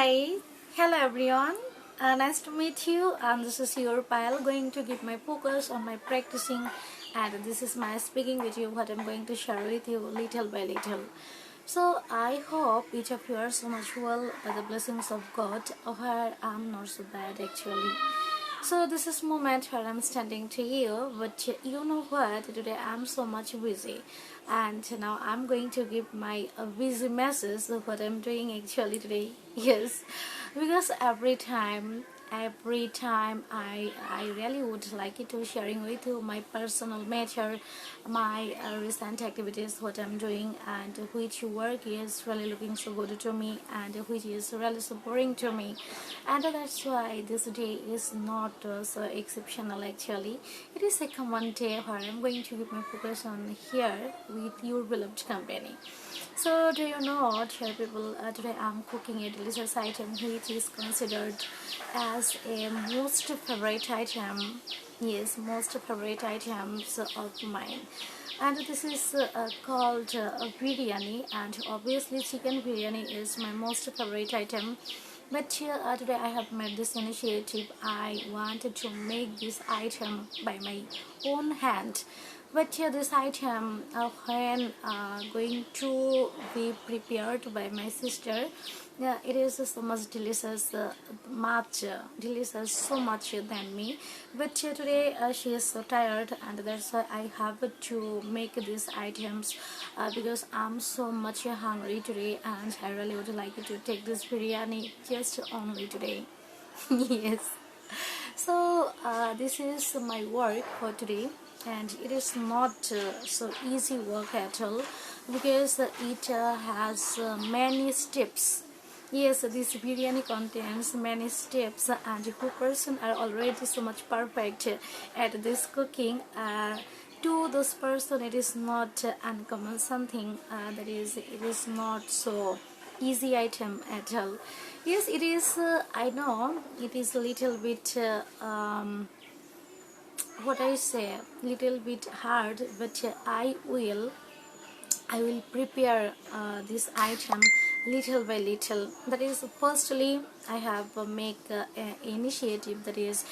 Hi, hello everyone. Nice to meet you. This is your Payel going to give my focus on my practicing, and this is my speaking with you. What I'm going to share with you little by little. So I hope each of you are so much well by the blessings of God. Where I'm not so bad actually. So this is moment where I'm standing to you, but you know what? Today I'm so much busy, and now I'm going to give my busy message of what I'm doing actually today. Yes, because every time I really would like it to sharing with you my personal matter, my recent activities, what I'm doing, and which work is really looking so good to me, and which is really so boring to me, and that's why this day is not so exceptional actually. It is a common day where I'm going to give my focus on here with your beloved company. So do you know, dear people, today I'm cooking a delicious item which is considered as a most favorite item. Yes, most favorite items of mine. And this is called biryani, and obviously chicken biryani is my most favorite item. But today I have made this initiative. I wanted to make this item by my own hand. But this item, when going to be prepared by my sister, yeah, it is so much delicious, much delicious, so much than me. But today she is so tired, and that's why I have to make these items because I'm so much hungry today, and I really would like to take this biryani just only today. Yes. So this is my work for today, and it is not so easy work at all because it has many steps. Yes, this biryani contains many steps, and who person are already so much perfect at this cooking. To this person, it is not uncommon something that is, it is not so easy item at all. Yes, it is. I know it is a little bit. What I say, little bit hard, but I will prepare this item little by little. That is, firstly, I have make initiative. That is,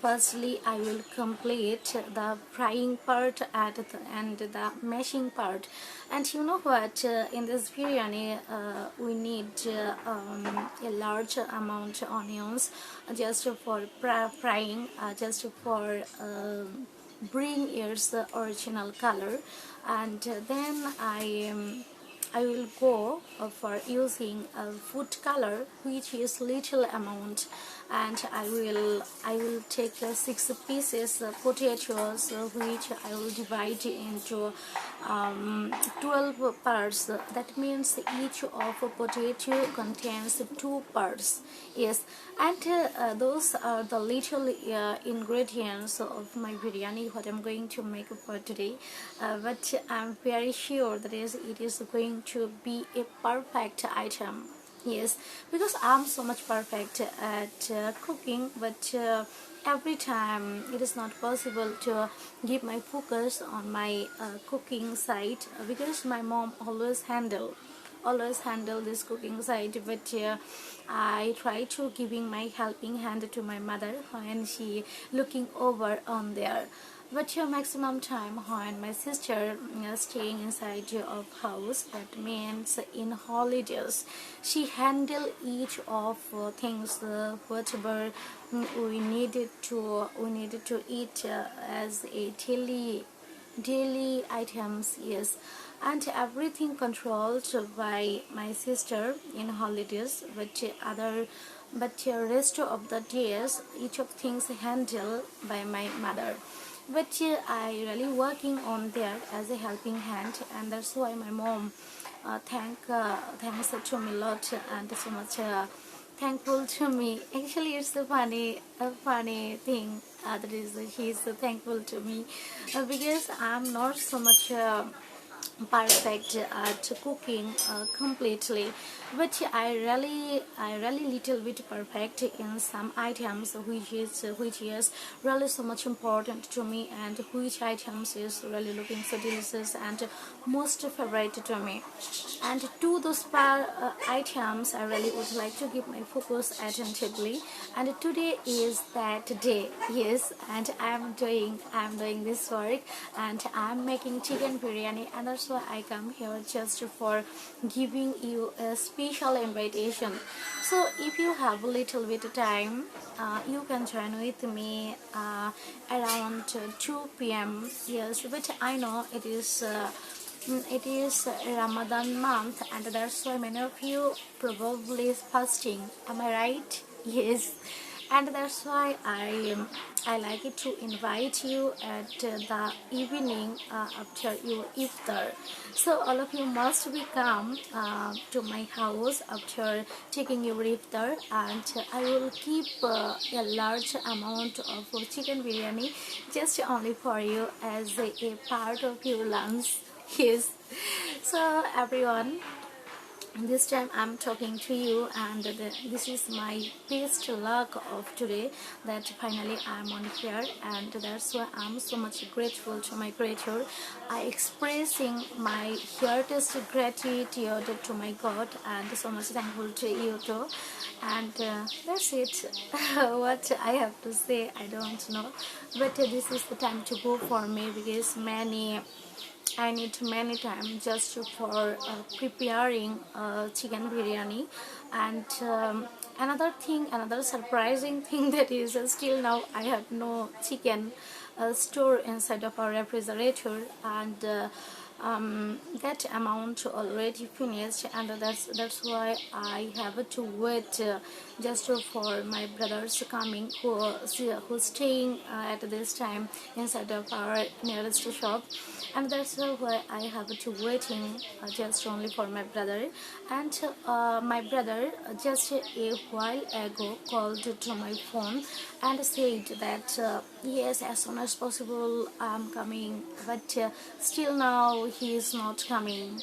firstly, I will complete the frying part at the, and the mashing part. And you know what? In this biryani, we need a large amount of onions just for frying, just for. Bring its original color, and then I will go for using a food color which is little amount, and I will take 6 pieces potatoes which I will divide into 12 parts. That means each of a potato contains 2 parts. Yes, and those are the little ingredients of my biryani what I'm going to make for today. But I'm very sure that it is going to be a perfect item. Yes, because I'm so much perfect at cooking, but every time it is not possible to give my focus on my cooking side because my mom always handle this cooking side, but I try to giving my helping hand to my mother when she looking over on there. But maximum time when my sister staying inside of house, that means in holidays, she handle each of things whatever we needed to eat as a daily items. Yes, and everything controlled by my sister in holidays, but rest of the days each of things handled by my mother. But I really working on there as a helping hand, and that's why my mom thanks to me a lot, and so much thankful to me. Actually, it's a funny thing. That is, he's so thankful to me because I'm not so much perfect at cooking completely, but I really little bit perfect in some items, which is really so much important to me, and which items is really looking so delicious and most favorite to me. And to those items I really would like to give my focus attentively. And today is that day, yes, and I'm doing this work, and I'm making chicken biryani, and that's why I come here just for giving you a special invitation. So if you have a little bit of time, you can join with me around 2 p.m. Yes, but I know it is Ramadan month, and that's why many of you probably fasting. Am I right? Yes. And that's why I like it to invite you at the evening after your iftar. So all of you must be come to my house after taking your iftar, and I will keep a large amount of chicken biryani just only for you as a part of your lunch. Yes. So everyone, this time I'm talking to you, and this is my best luck of today that finally I'm on here, and that's why I'm so much grateful to my creator. I expressing my heartest gratitude to my God, and so much thankful to you too. And that's it. What I have to say, I don't know, but this is the time to go for me, because I need many time just for preparing chicken biryani. And another surprising thing that is still now I have no chicken store inside of our refrigerator, and that amount already finished, and that's why I have to wait just for my brothers coming, who's staying at this time inside of our nearest shop, and that's why I have to waiting just only for my brother. And my brother just a while ago called to my phone and said that yes, as soon as possible I'm coming, but still now he is not coming.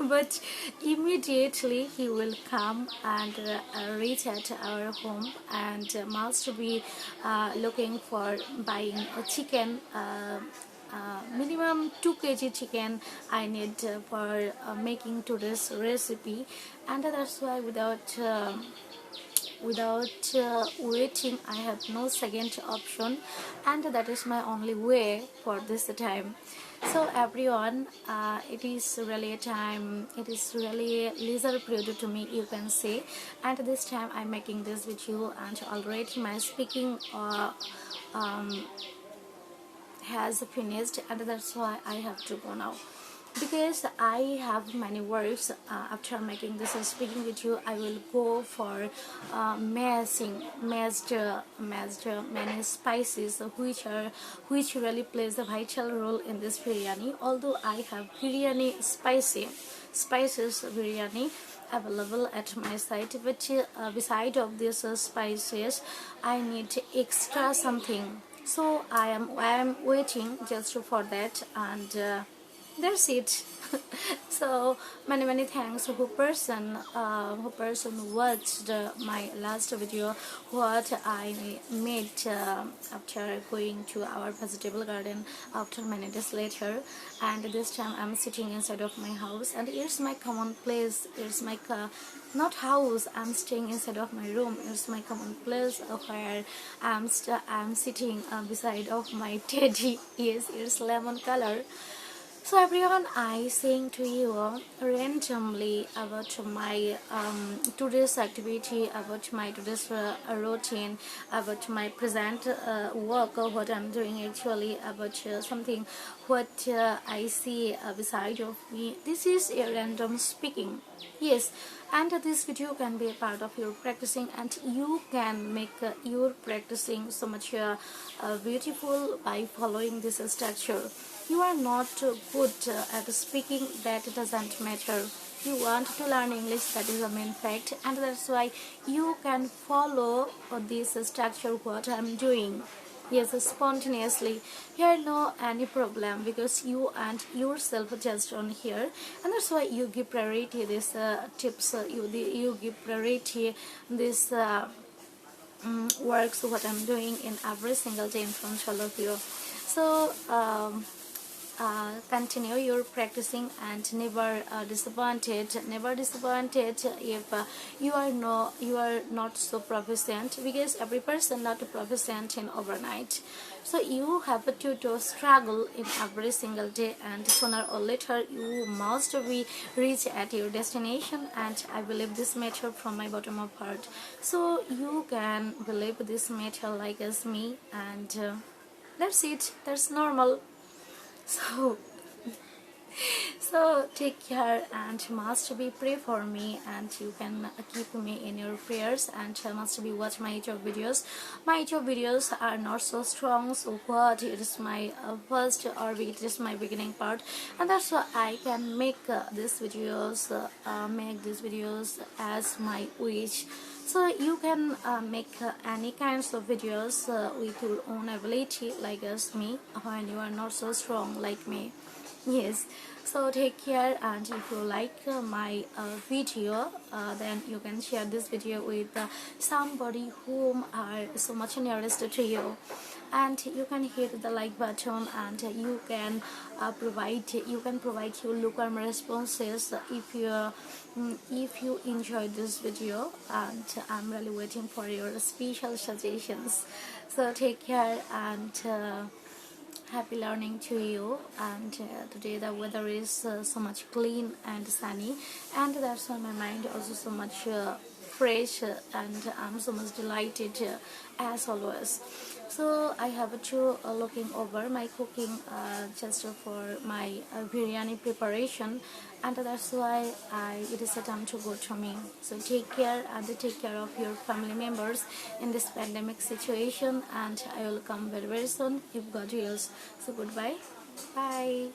But immediately he will come and reach at our home, and must be looking for buying a chicken, minimum 2 kg chicken I need for making today's recipe. And that's why without waiting, I have no second option, and that is my only way for this time. So everyone, it is really a time, it is really a leisure period to me, you can say. And this time I'm making this with you, and already my speaking um, has finished, and that's why I have to go now, because I have many words. After making this and speaking with you, I will go for mashed many spices, which really plays a vital role in this biryani. Although I have biryani spices biryani available at my site, but beside of these spices I need extra something. So I am waiting just for that, and that's it. So many thanks who person watched my last video, what I made after going to our vegetable garden after many days later. And this time I'm sitting inside of my house, and here's my common place, here's my not house, I'm staying inside of my room. It's my common place where I'm sitting beside of my teddy. Yes, it's lemon color. So everyone, I saying to you randomly about my today's activity, about my today's routine, about my present work, what I'm doing actually, about something what I see beside of me. This is a random speaking. Yes, and this video can be a part of your practicing, and you can make your practicing so much beautiful by following this structure. You are not good at speaking, that doesn't matter. You want to learn English, that is the main fact, and that's why you can follow this structure what I'm doing. Yes, spontaneously. Here no any problem because you and yourself just on here, and that's why you give priority this tips. You give priority this works what I'm doing in every single day in front of all of you. So continue your practicing and never disappointed if you are not so proficient, because every person not proficient in overnight. So you have to struggle in every single day, and sooner or later you must be reach at your destination, and I believe this matter from my bottom of heart. So you can believe this matter like as me, and that's it, that's normal. So so take care and must be pray for me, and you can keep me in your prayers, and must be watch my YouTube videos. My YouTube videos are not so strong, so what it is my first, or it is my beginning part, and that's why I can make these videos as my wish. So you can make any kinds of videos with your own ability like as me, when you are not so strong like me. Yes, so take care, and if you like my video, then you can share this video with somebody whom are so much nearest to you, and you can hit the like button, and you can provide your lukewarm responses if you enjoyed this video, and I'm really waiting for your special suggestions. So take care, and happy learning to you. And today the weather is so much clean and sunny, and that's on my mind also so much fresh, and I'm so much delighted as always. So I have to looking over my cooking just for my biryani preparation, and that's why it is a time to go to me. So take care, and take care of your family members in this pandemic situation, and I will come very very soon if God wills. So goodbye, bye.